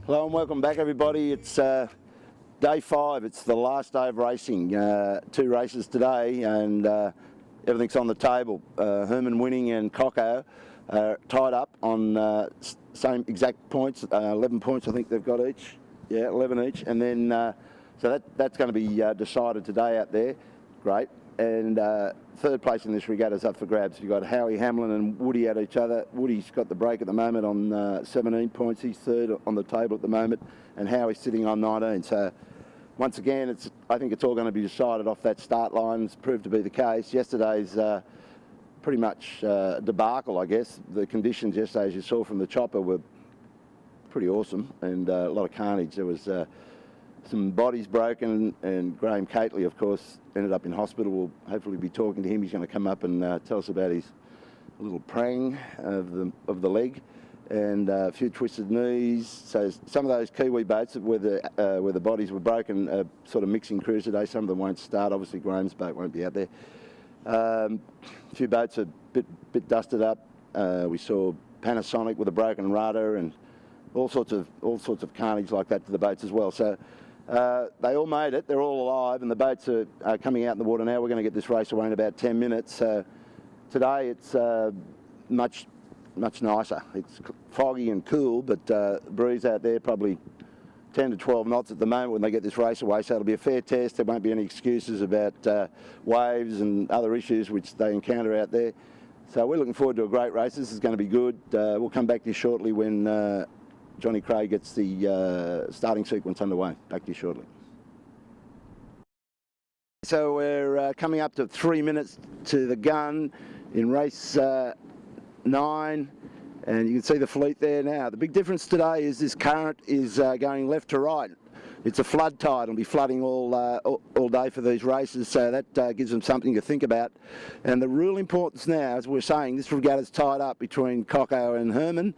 Hello and welcome back, everybody. It's day 5. It's the last day of racing. 2 races today, and everything's on the table. Herman winning and Coco tied up on same exact points, 11 points I think they've got each. Yeah, 11 each, and then so that's going to be decided today out there. Great. And third place in this regatta is up for grabs. You've got Howie Hamlin and Woody at each other. Woody's got the break at the moment on 17 points. He's third on the table at the moment, and Howie's sitting on 19. So once again, I think it's all going to be decided off that start line. It's proved to be the case. Yesterday's pretty much debacle, I guess. The conditions yesterday, as you saw from the chopper, were pretty awesome, and a lot of carnage. There was some bodies broken, and Graham Cately, of course, ended up in hospital. We'll hopefully be talking to him. He's going to come up and tell us about his little prang of the leg, and a few twisted knees. So some of those Kiwi boats where the bodies were broken are sort of mixing crews today. Some of them won't start. Obviously, Graham's boat won't be out there. A few boats are a bit dusted up. We saw Panasonic with a broken rudder and all sorts of carnage like that to the boats as well. So they all made it. They're all alive, and the boats are coming out in the water now. We're going to get this race away in about 10 minutes. Today it's much nicer. It's foggy and cool, but breeze out there probably 10 to 12 knots at the moment when they get this race away. So it'll be a fair test. There won't be any excuses about waves and other issues which they encounter out there. So we're looking forward to a great race. This is going to be good. We'll come back to you shortly when Johnny Craig gets the starting sequence underway. Back to you shortly. So we're coming up to 3 minutes to the gun in race 9, and you can see the fleet there now. The big difference today is this current is going left to right. It's a flood tide. It'll be flooding all day for these races, so that gives them something to think about. And the real importance now, as we're saying, this regatta's tied up between Coco and Herman.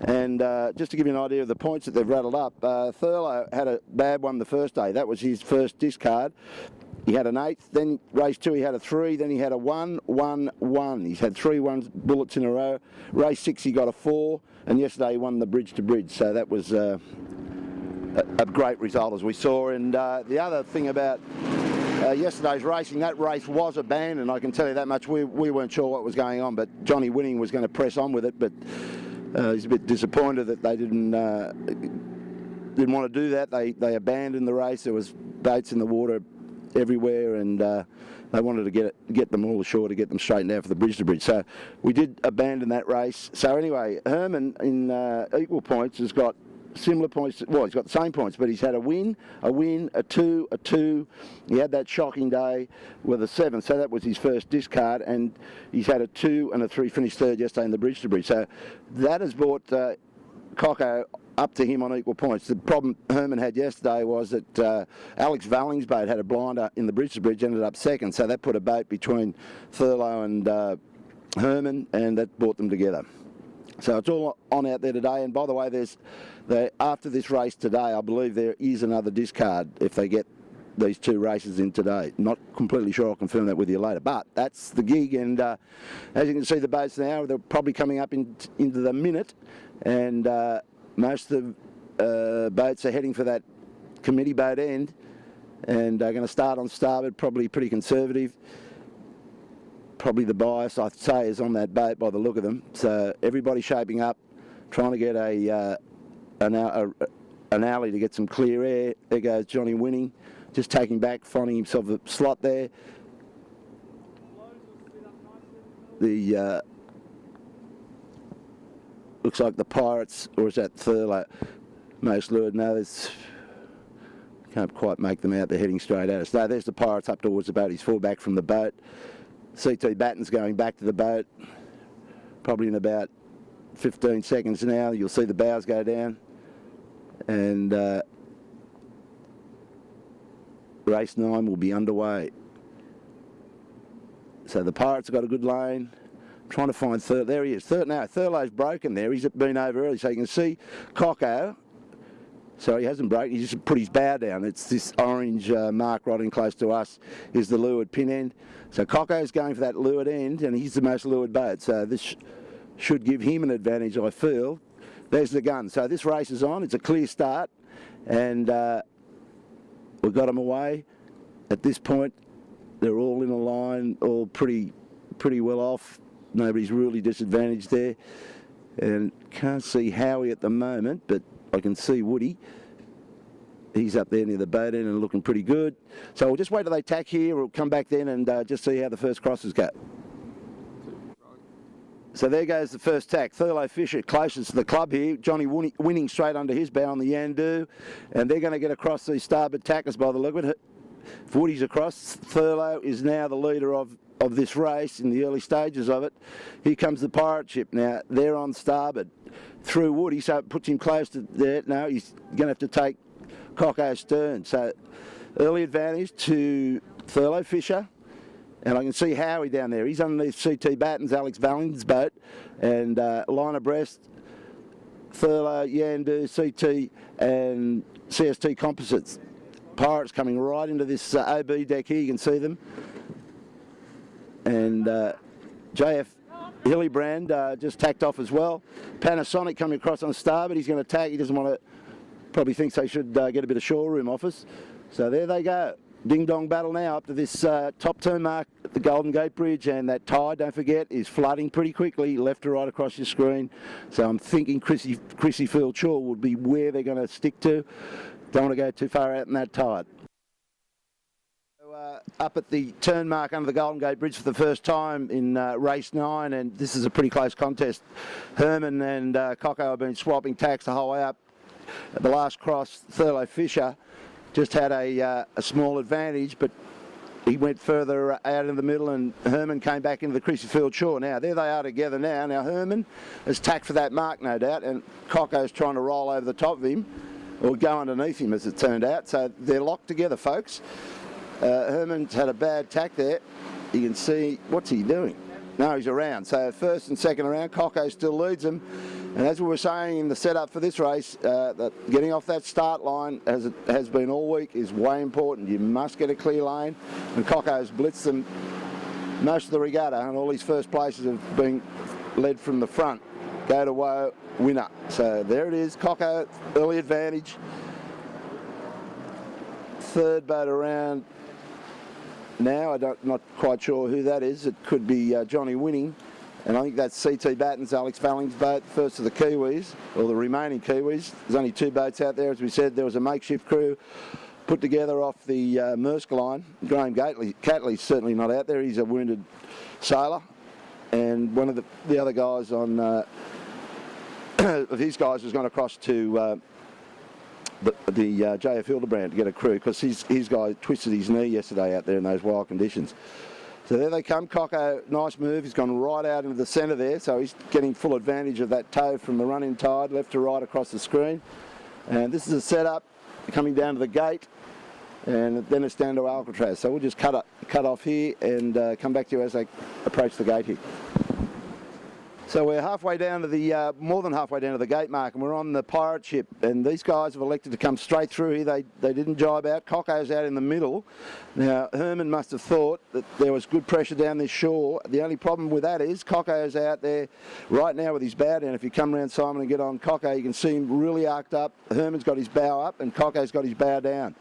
And just to give you an idea of the points that they've rattled up, Thurlow had a bad one the first day. That was his first discard. He had an 8th, then race 2 he had a 3, then he had a 1, 1, 1. He's had 3 bullets in a row. Race 6 he got a 4, and yesterday he won the bridge to bridge. So that was a great result, as we saw. And the other thing about yesterday's racing, that race was abandoned. I can tell you that much. We weren't sure what was going on, but Johnny Winning was going to press on with it, but he's a bit disappointed that they didn't want to do that. They abandoned the race. There was boats in the water everywhere, and they wanted to get them all ashore to get them straightened out for the bridge to bridge. So we did abandon that race. So anyway, Herman in equal points has got similar points. Well, he's got the same points, but he's had a win, a 2, a 2. He had that shocking day with a 7, so that was his first discard, and he's had a 2 and a 3, finished third yesterday in the bridge to bridge. So that has brought Coco up to him on equal points. The problem Herman had yesterday was that Alex Valling's boat had a blinder in the bridge to bridge, ended up second, so that put a boat between Thurlow and Herman, and that brought them together. So it's all on out there today. And by the way, after this race today, I believe there is another discard if they get these 2 races in today. Not completely sure. I'll confirm that with you later. But that's the gig. And as you can see, the boats now, they're probably coming up into the minute. And most of the boats are heading for that committee boat end. And they're going to start on starboard, probably pretty conservative. Probably the bias, I'd say, is on that boat by the look of them. So everybody's shaping up, trying to get an alley to get some clear air. There goes Johnny Winning, just taking back, finding himself a slot there. The looks like the Pirates, or is that Thurlow, most lured? No, there's can't quite make them out. They're heading straight at us. No, there's the Pirates up towards the boat. He's full back from the boat. CT Batten's going back to the boat, probably in about 15 seconds now. You'll see the bows go down, and race 9 will be underway. So the Pirates have got a good lane, trying to find Thurlow. There he is. Thurlow's broken there. He's been over early, so you can see Coco. So he hasn't broken, he's just put his bow down. It's this orange mark right in close to us is the leeward pin end. So Coco's going for that leeward end, and he's the most leeward boat. So this should give him an advantage, I feel. there's the gun. So this race is on. It's a clear start, and we've got them away. At this point, they're all in a line, all pretty well off. Nobody's really disadvantaged there. And can't see Howie at the moment, but I can see Woody. He's up there near the boat end and looking pretty good. So we'll just wait till they tack here. We'll come back then and just see how the first crosses go. So there goes the first tack. Thurlow Fisher closest to the club here. Johnny winning straight under his bow on the Yandu. And they're going to get across these starboard tackers by the look of it. If Woody's across, Thurlow is now the leader of this race in the early stages of it. Here comes the pirate ship now. They're on starboard through Woody, so it puts him close to there. No, he's going to have to take Cocko stern. So early advantage to Thurlow Fisher. And I can see Howie down there. He's underneath CT Batten's, Alex Valling's boat. And line abreast, Thurlow, Yandu, CT and CST Composites. Pirates coming right into this OB deck here. You can see them. And JF Hillibrand just tacked off as well. Panasonic coming across on starboard. He's going to tack. He doesn't want to, probably thinks they should get a bit of shore room off us. So there they go. Ding-dong battle now up to this top turn mark at the Golden Gate Bridge, and that tide, don't forget, is flooding pretty quickly, left to right across your screen. So I'm thinking Chrissy Field Shore would be where they're going to stick to. Don't want to go too far out in that tide. Up at the turn mark under the Golden Gate Bridge for the first time in race 9, and this is a pretty close contest. Herman and Cocko have been swapping tacks the whole way up. At the last cross, Thurlow Fisher just had a small advantage, but he went further out in the middle, and Herman came back into the Chrissy Field Shore. Now, there they are together now. Now, Herman has tacked for that mark, no doubt, and Cocko's trying to roll over the top of him, or go underneath him, as it turned out. So they're locked together, folks. Herman's had a bad tack there. You can see, what's he doing? No, he's around. So first and second around, Cocko still leads them. And as we were saying in the setup for this race, that getting off that start line, as it has been all week, is way important. You must get a clear lane. And Cocko's blitzed them most of the regatta, and all his first places have been led from the front. Go to woe, winner. So there it is, Cocko, early advantage. Third boat around now. I'm not quite sure who that is. It could be Johnny winning. And I think that's CT Batten's, Alex Valling's boat, first of the Kiwis, or the remaining Kiwis. There's only 2 boats out there, as we said. There was a makeshift crew put together off the Maersk line. Graham Catley's certainly not out there. He's a wounded sailor. And one of the other guys on, of his guys has gone across to the JF Hildebrand to get a crew, because his guy twisted his knee yesterday out there in those wild conditions. So there they come. Cocko, nice move. He's gone right out into the centre there, so he's getting full advantage of that tow from the running tide, left to right across the screen. And this is a setup coming down to the gate, and then it's down to Alcatraz. So we'll just cut off here and come back to you as they approach the gate here. So we're halfway down to the, more than halfway down to the gate mark, and we're on the pirate ship. And these guys have elected to come straight through here. They didn't jibe out. Cocko's out in the middle. Now, Herman must have thought that there was good pressure down this shore. The only problem with that is Cocko's out there right now with his bow down. If you come around Simon and get on Cocko, you can see him really arced up. Herman's got his bow up and Cocko's got his bow down.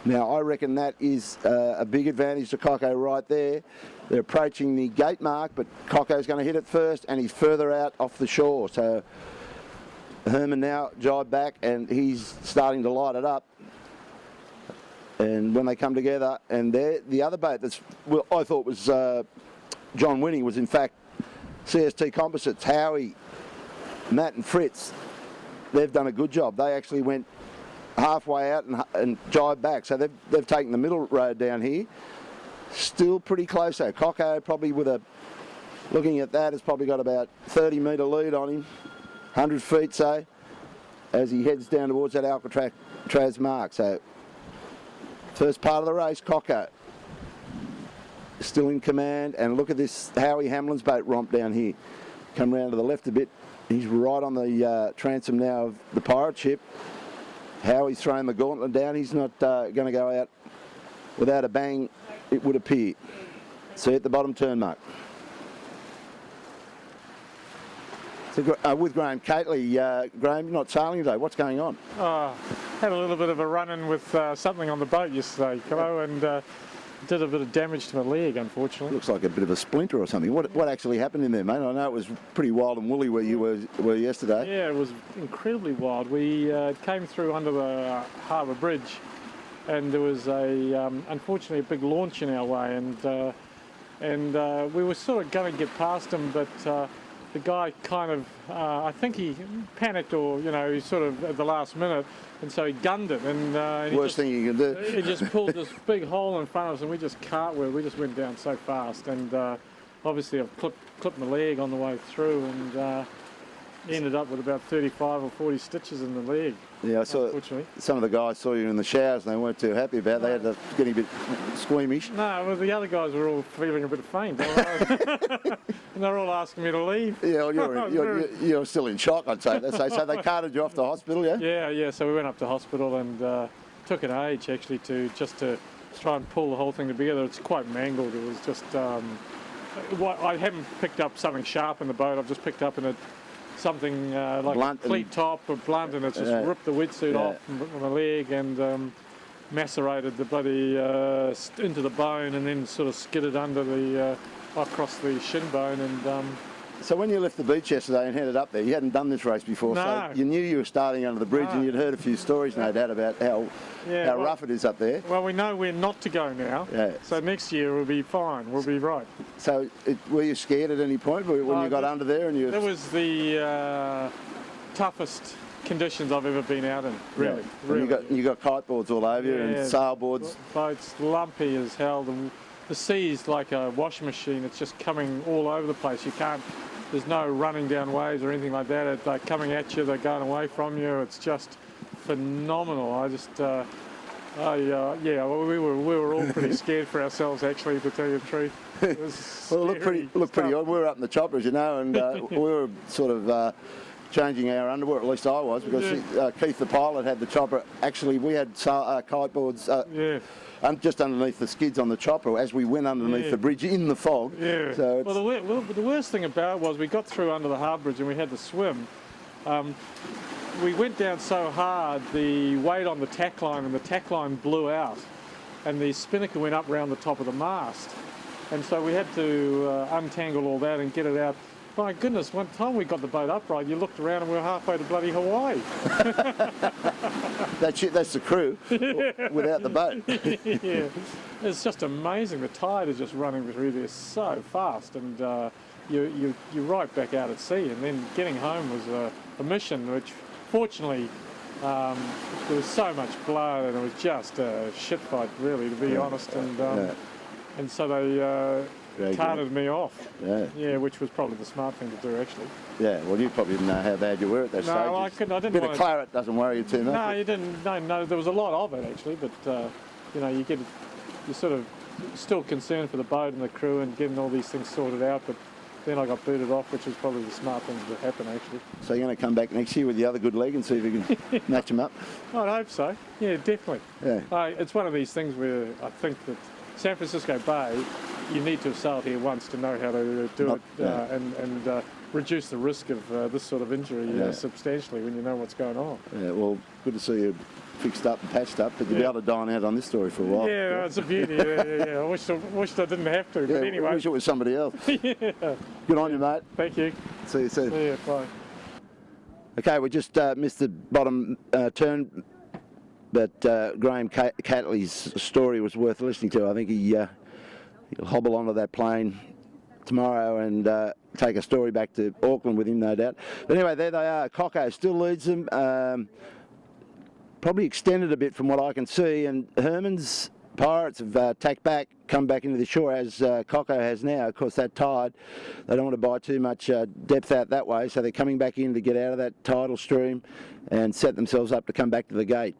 Now, I reckon that is a big advantage to Cocko right there. They're approaching the gate mark, but Cocko's going to hit it first, and he's further out off the shore. So Herman now jibed back, and he's starting to light it up. And when they come together, and the other boat that's, well, I thought was John winning, was in fact CST Composites. Howie, Matt and Fritz, they've done a good job. They actually went halfway out and jibed back. So they've taken the middle road down here. Still pretty close though. Cocko probably looking at that, has probably got about 30 metre lead on him, 100 feet so, as he heads down towards that Alcatraz mark. So first part of the race, Cocko still in command, and look at this Howie Hamlin's boat romp down here. Come round to the left a bit. He's right on the transom now of the pirate ship. Howie's throwing the gauntlet down. He's not going to go out without a bang, it would appear. See at the bottom turn mark. So, with Graham Cately, Graham, you're not sailing today. What's going on? Had a little bit of a run-in with something on the boat yesterday, and did a bit of damage to my leg, unfortunately. Looks like a bit of a splinter or something. What actually happened in there, mate? I know it was pretty wild and woolly where you were yesterday. Yeah, it was incredibly wild. We came through under the harbour bridge, and there was unfortunately a big launch in our way, and we were sort of going to get past him, but the guy kind of, I think he panicked, or he sort of at the last minute, and so he gunned it. And worst thing you can do. He just pulled this big hole in front of us, and we just cartwheeled. We just went down so fast, and obviously I've clipped my leg on the way through, and ended up with about 35 or 40 stitches in the leg. Yeah, I saw some of the guys saw you in the showers and they weren't too happy about it. They had to getting a bit squeamish. No, well, the other guys were all feeling a bit faint. And they were all asking me to leave. Yeah, well, you're still in shock, I'd say. So they carted you off to hospital, yeah? Yeah, so we went up to hospital and took an age actually to try and pull the whole thing together. It's quite mangled. It was just, I haven't picked up something sharp in the boat. I've just picked up something like blunt, a cleat top or blunt, and it's just ripped the wetsuit off from my leg and macerated the bloody into the bone, and then sort of skidded under the across the shin bone. And so when you left the beach yesterday and headed up there, you hadn't done this race before, no. So you knew you were starting under the bridge, and you'd heard a few stories, no doubt, about how rough it is up there. Well, we know where not to go now, so next year we'll be fine, we'll be right. So were you scared at any point when you got under there? And It was the toughest conditions I've ever been out in, really. Yeah. Really. You got kiteboards all over you and sailboards. Boats lumpy as hell. The sea's like a washing machine. It's just coming all over the place. There's no running down waves or anything like that. They're coming at you, they're going away from you. It's just phenomenal. I just, we were all pretty scared for ourselves, actually, to tell you the truth. It was well, it looked pretty odd. We were up in the chopper, as you know, and we were sort of changing our underwear, at least I was, because Keith the pilot had the chopper. Actually, we had kiteboards just underneath the skids on the chopper as we went underneath the bridge in the fog. Yeah. So the worst thing about it was we got through under the harbour bridge and we had to swim. We went down so hard, the weight on the tack line, and the tack line blew out, and the spinnaker went up around the top of the mast. And so we had to untangle all that and get it out. My goodness, one time we got the boat upright, you looked around and we were halfway to bloody Hawaii. That's the crew without the boat. Yeah, it's just amazing. The tide is just running through there so fast, and you're right back out at sea. And then getting home was a mission, which fortunately there was so much blood and it was just a shit fight, really, to be honest. And so they carted me off. Yeah, which was probably the smart thing to do, actually. Yeah, well, you probably didn't know how bad you were at that stage. No, I didn't. A bit of claret doesn't worry you too much. No, you didn't. No, there was a lot of it, actually, but you're sort of still concerned for the boat and the crew and getting all these things sorted out, but then I got booted off, which was probably the smart thing to happen, actually. So you're going to come back next year with the other good leg and see if you can match them up? I'd hope so. Yeah, definitely. Yeah. It's one of these things where I think that San Francisco Bay, you need to have sailed here once to know how to do it and reduce the risk of this sort of injury substantially when you know what's going on. Yeah, well, good to see you fixed up and patched up, but you'll be able to dine out on this story for a while. Yeah, it's a beauty. Yeah. I wished I didn't have to, but anyway. I wish it was somebody else. Yeah. Good on you, mate. Thank you. See you soon. See you, bye. Okay, we just missed the bottom turn, but Graham Cately's story was worth listening to. I think he'll hobble onto that plane tomorrow and take a story back to Auckland with him, no doubt. But anyway, there they are. Coco still leads them. Probably extended a bit from what I can see, and Herman's Pirates have tacked back, come back into the shore as Coco has now. Of course, that tide, they don't want to buy too much depth out that way, so they're coming back in to get out of that tidal stream and set themselves up to come back to the gate.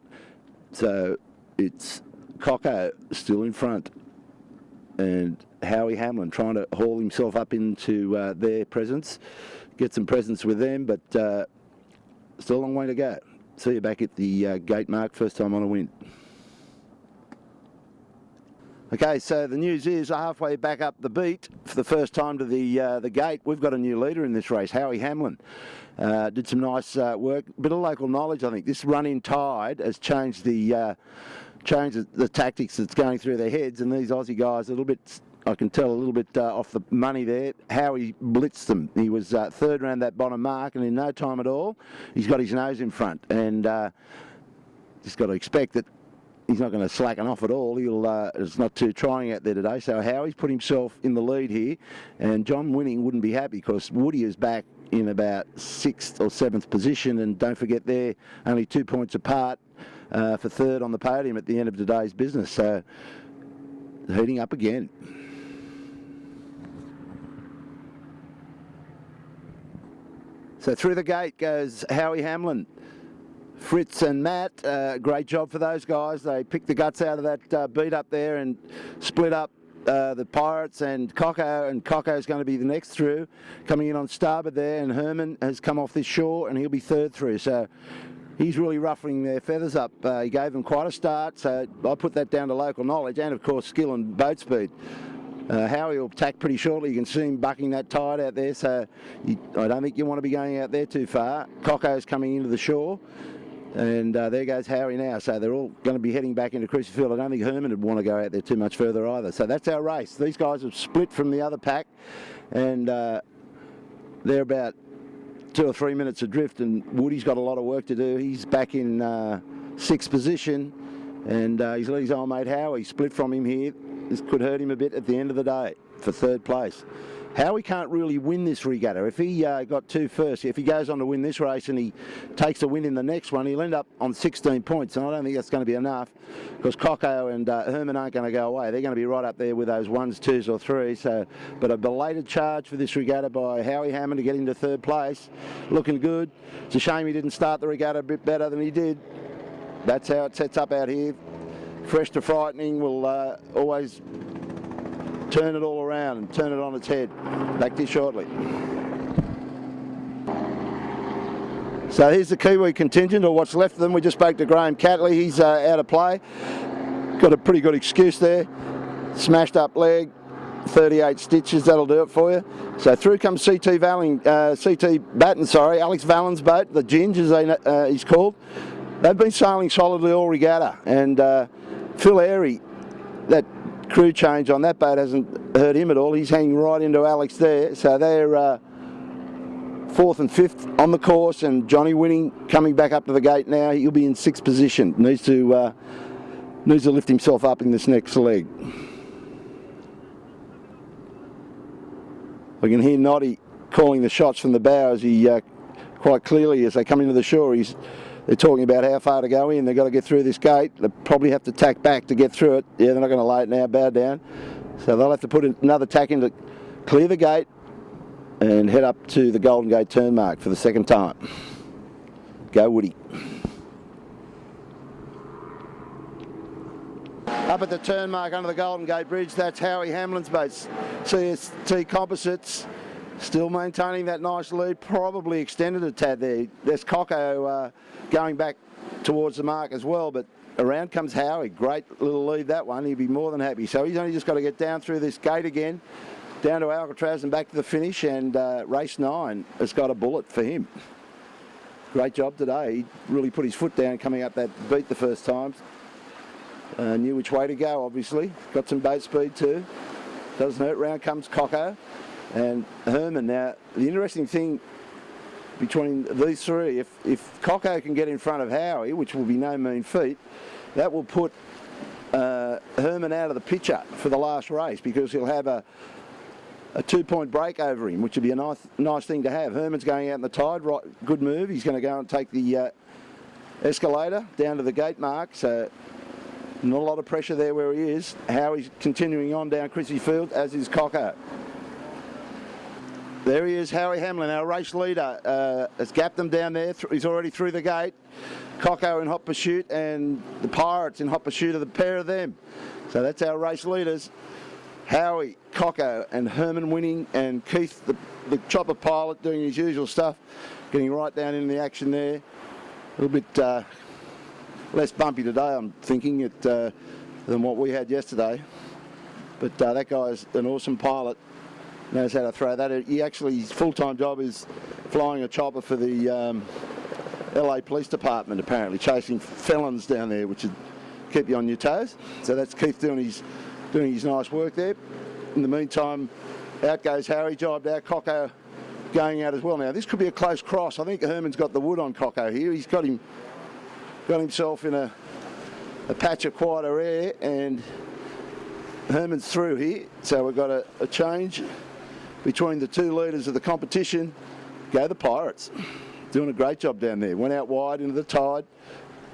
So it's Coco still in front, and Howie Hamlin trying to haul himself up into their presence, get some presence with them, but still a long way to go. See you back at the gate, Mark, first time on a win. Okay, so the news is halfway back up the beat for the first time to the gate. We've got a new leader in this race, Howie Hamlin. Did some nice work, bit of local knowledge. I think this run-in tide has changed the tactics that's going through their heads, and these Aussie guys a little bit. I can tell a little bit off the money there. Howie blitzed them. He was third round that bottom mark, and in no time at all, he's got his nose in front, and just got to expect that. He's not going to slacken off at all. It's not too trying out there today. So Howie's put himself in the lead here, and John Winning wouldn't be happy because Woody is back in about 6th or 7th position, and don't forget they're only 2 points apart for third on the podium at the end of today's business. So heating up again. So through the gate goes Howie Hamlin. Fritz and Matt, great job for those guys. They picked the guts out of that beat up there and split up the Pirates and Coco, and Coco's going to be the next through, coming in on starboard there, and Herman has come off this shore and he'll be third through. So he's really ruffling their feathers up. He gave them quite a start, so I put that down to local knowledge and, of course, skill and boat speed. Howie will tack pretty shortly. You can see him bucking that tide out there, so I don't think you want to be going out there too far. Coco's coming into the shore. And there goes Howie now. So they're all going to be heading back into Cruciffield. I don't think Herman would want to go out there too much further either. So that's our race. These guys have split from the other pack, and they're about 2 or 3 minutes adrift, and Woody's got a lot of work to do. He's back in 6th position, and he's let his old mate Howie split from him here. This could hurt him a bit at the end of the day for third place. Howie can't really win this regatta. If he got 2 first, if he goes on to win this race and he takes a win in the next one, he'll end up on 16 points, and I don't think that's going to be enough because Coco and Herman aren't going to go away. They're going to be right up there with those 1s, 2s or 3s. So, but a belated charge for this regatta by Howie Hamlin to get into third place. Looking good. It's a shame he didn't start the regatta a bit better than he did. That's how it sets up out here. Fresh to frightening will always turn it all around and turn it on its head. Back to you shortly. So here's the Kiwi contingent, or what's left of them. We just spoke to Graham Catley. He's out of play. Got a pretty good excuse there. Smashed up leg, 38 stitches. That'll do it for you. So through comes CT Batten, Alex Vallen's boat, the Ginge as he's called. They've been sailing solidly all regatta, and Phil Airy, that crew change on that boat hasn't hurt him at all. He's hanging right into Alex there. So they're 4th and 5th on the course, and Johnny Winning coming back up to the gate now. He'll be in 6th position. Needs to lift himself up in this next leg. We can hear Noddy calling the shots from the bow as he quite clearly, as they come into the shore, they're talking about how far to go in. They've got to get through this gate. They probably have to tack back to get through it. Yeah, they're not going to lay it now, bow down. So they'll have to put another tack in to clear the gate and head up to the Golden Gate turn mark for the second time. Go Woody. Up at the turn mark under the Golden Gate Bridge, that's Howie Hamlin's boat. CST Composites still maintaining that nice lead, probably extended a tad there. There's Coco going back towards the mark as well, but around comes Howie. Great little lead, that one. He'd be more than happy. So he's only just got to get down through this gate again, down to Alcatraz and back to the finish, and race 9 has got a bullet for him. Great job today. He really put his foot down coming up that beat the first time. Knew which way to go, obviously. Got some boat speed too. Doesn't hurt. Round comes Coco and Herman. Now, the interesting thing between these three, if Coco can get in front of Howie, which will be no mean feat, that will put Herman out of the picture for the last race, because he'll have a 2-point break over him, which would be a nice thing to have. Herman's going out in the tide, right? Good move. He's going to go and take the escalator down to the gate mark, so not a lot of pressure there where he is. Howie's continuing on down Chrissy Field, as is Coco. There he is, Howie Hamlin, our race leader, has gapped them down there. He's already through the gate. Coco in hot pursuit, and the Pirates in hot pursuit of the pair of them. So that's our race leaders. Howie, Coco and Herman winning, and Keith, the chopper pilot, doing his usual stuff, getting right down in the action there. A little bit less bumpy today, I'm thinking, than what we had yesterday. But that guy's an awesome pilot, knows how to throw that. His full-time job is flying a chopper for the LA Police Department, apparently, chasing felons down there, which would keep you on your toes. So that's Keith doing his nice work there. In the meantime, out goes Harry, jibed out, Cocko going out as well. Now, this could be a close cross. I think Herman's got the wood on Cocko here. He's got himself in a patch of quieter air, and Herman's through here. So we've got a change between the two leaders of the competition. Go the Pirates. Doing a great job down there. Went out wide into the tide.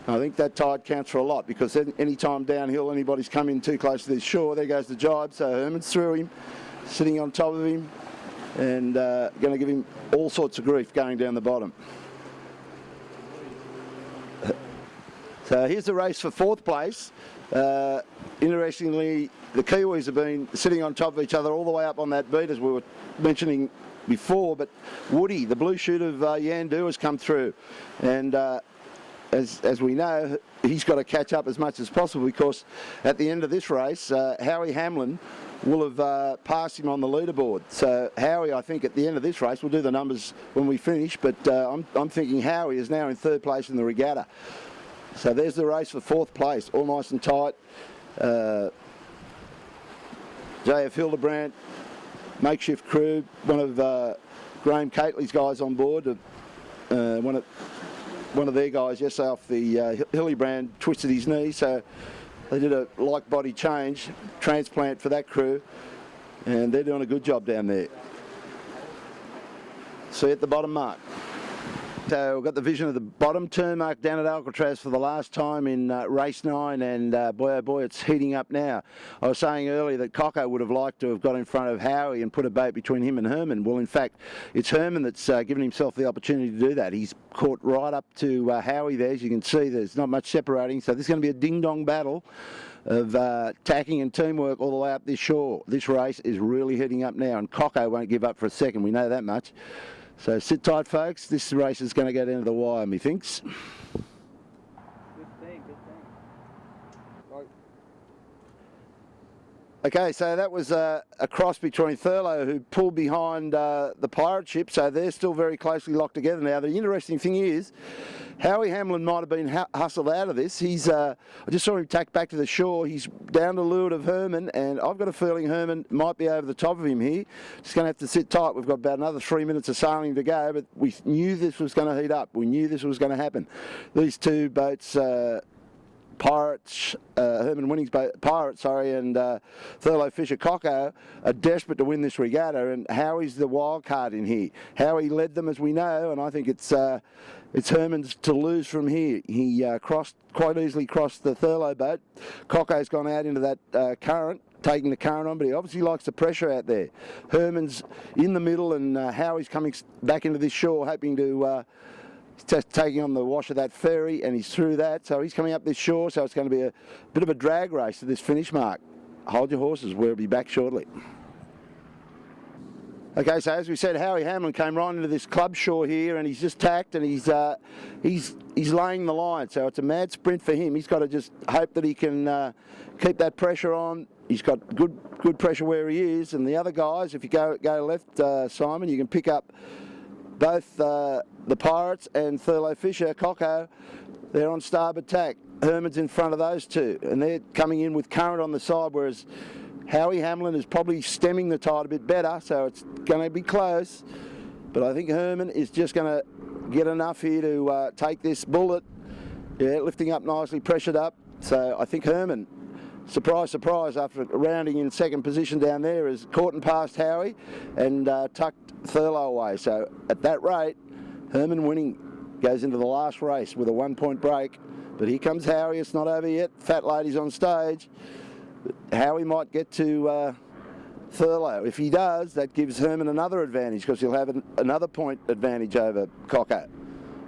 I think that tide counts for a lot, because any time downhill anybody's coming too close to this shore, there goes the jibe. So Herman's through him, sitting on top of him, and going to give him all sorts of grief going down the bottom. So here's the race for 4th place. Interestingly, the Kiwis have been sitting on top of each other all the way up on that beat, as we were mentioning before, but Woody, the blue shoot of Yandu, has come through, and as we know, he's got to catch up as much as possible, because at the end of this race, Howie Hamlin will have passed him on the leaderboard. So Howie, I think, at the end of this race, we'll do the numbers when we finish, but I'm thinking Howie is now in 3rd place in the regatta. So there's the race for 4th place, all nice and tight. JF Hildebrandt, makeshift crew, one of Graham Cately's guys on board, one of their guys yesterday off the Hildebrand twisted his knee, so they did a like body change, transplant for that crew, and they're doing a good job down there. See at the bottom mark. So we've got the vision of the bottom turn mark down at Alcatraz for the last time in race 9, and boy oh boy, it's heating up now. I was saying earlier that Cocko would have liked to have got in front of Howie and put a boat between him and Herman. Well, in fact, it's Herman that's given himself the opportunity to do that. He's caught right up to Howie there. As you can see, there's not much separating, so this is going to be a ding-dong battle of tacking and teamwork all the way up this shore. This race is really heating up now, and Cocko won't give up for a second. We know that much. So sit tight, folks. This race is going to go down to the wire, methinks. Good thing. Right. Okay, so that was a cross between Thurlow, who pulled behind the pirate ship, so they're still very closely locked together now. The interesting thing is, Howie Hamlin might have been hustled out of this. I just saw him tack back to the shore. He's down to leeward of Herman, and I've got a feeling Herman might be over the top of him here. Just going to have to sit tight. We've got about another 3 minutes of sailing to go, but we knew this was going to heat up. We knew this was going to happen. These two boats, Pirates, Herman Winning's boat, Pirates, and Thurlow Fisher Cocko are desperate to win this regatta, and Howie's the wild card in here. Howie led them, as we know, and I think it's Herman's to lose from here. He quite easily crossed the Thurlow boat. Cocko's gone out into that current, taking the current on, but he obviously likes the pressure out there. Herman's in the middle, and Howie's coming back into this shore, hoping to just taking on the wash of that ferry, and he's through that, so he's coming up this shore, so it's going to be a bit of a drag race to this finish mark. Hold your horses, we'll be back shortly. Okay, so as we said, Howie Hamlin came right into this club shore here, and he's just tacked, and he's laying the line, so it's a mad sprint for him. He's got to just hope that he can keep that pressure on. He's got good pressure where he is, and the other guys, if you go left, Simon, you can pick up both the Pirates and Thurlow Fisher, Cocko. They're on starboard tack. Herman's in front of those two, and they're coming in with current on the side, whereas Howie Hamlin is probably stemming the tide a bit better, so it's going to be close. But I think Herman is just going to get enough here to take this bullet. Yeah, lifting up nicely, pressured up. So I think Herman, surprise, surprise, after rounding in second position down there, has caught and passed Howie and tucked Thurlow away. So at that rate, Herman Winning goes into the last race with a 1-point break. But here comes Howie. It's not over yet. Fat lady's on stage. Howie might get to Thurlow. If he does, that gives Herman another advantage, because he'll have another point advantage over Cocko.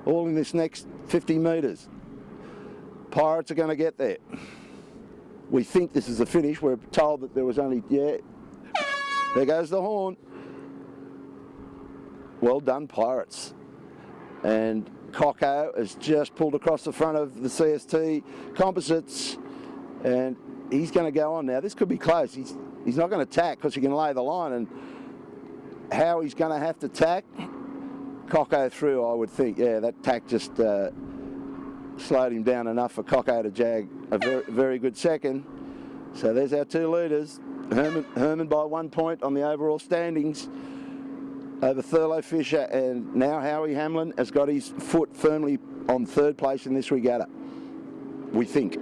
All in this next 50 metres. Pirates are going to get there. We think this is the finish. We're told that there was only, there goes the horn. Well done, Pirates. And Cocko has just pulled across the front of the CST Composites, and he's going to go on now. This could be close. he's not going to tack because he can lay the line, and how he's going to have to tack, Cocko through, I would think. Yeah, that tack just slowed him down enough for Cocko to jag a very, very good second. So there's our two leaders. Herman by 1 point on the overall standings over Thurlow Fisher, and now Howie Hamlin has got his foot firmly on third place in this regatta, we think.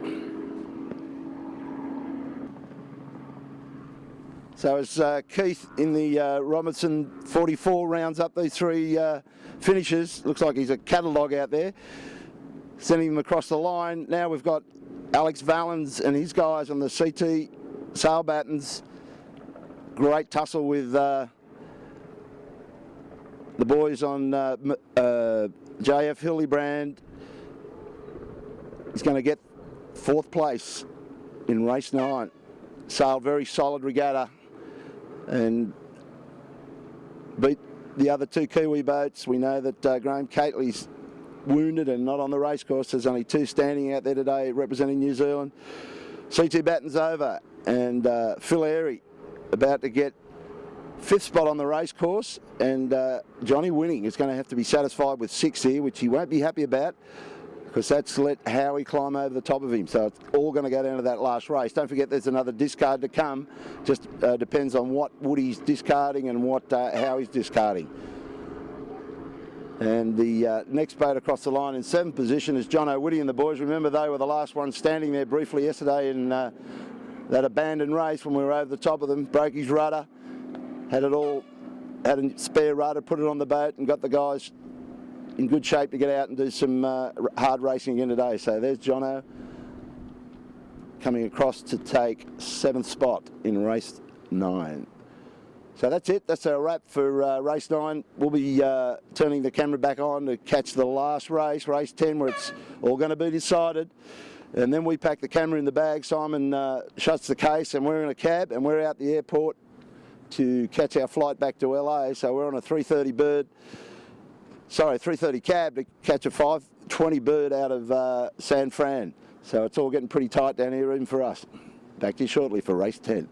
So as Keith in the Robinson 44 rounds up these three finishes, looks like he's a catalogue out there, sending them across the line. Now we've got Alex Valens and his guys on the CT sail battens. Great tussle with the boys on JF Hildebrand. He's going to get fourth place in race 9. Sailed very solid regatta and beat the other two Kiwi boats. We know that Graham Cately's wounded and not on the racecourse. There's only 2 standing out there today representing New Zealand. CT Batten's over, and Phil Airy about to get 5th spot on the racecourse, and Johnny Winning is going to have to be satisfied with 6 here, which he won't be happy about, because that's let Howie climb over the top of him. So it's all going to go down to that last race. Don't forget there's another discard to come. Just depends on what Woody's discarding and what Howie's discarding. And the next boat across the line in 7th position is John O'Woody and the boys. Remember, they were the last ones standing there briefly yesterday in that abandoned race when we were over the top of them. Broke his rudder, had a spare rudder, put it on the boat and got the guys in good shape to get out and do some hard racing again today. So there's Jono coming across to take 7th spot in race 9. So that's it. That's our wrap for race 9. We'll be turning the camera back on to catch the last race, race 10, where it's all going to be decided. And then we pack the camera in the bag. Simon shuts the case, and we're in a cab, and we're out the airport to catch our flight back to LA. So we're on a 3:30 cab to catch a 5:20 bird out of San Fran. So it's all getting pretty tight down here even for us. Back to you shortly for race 10.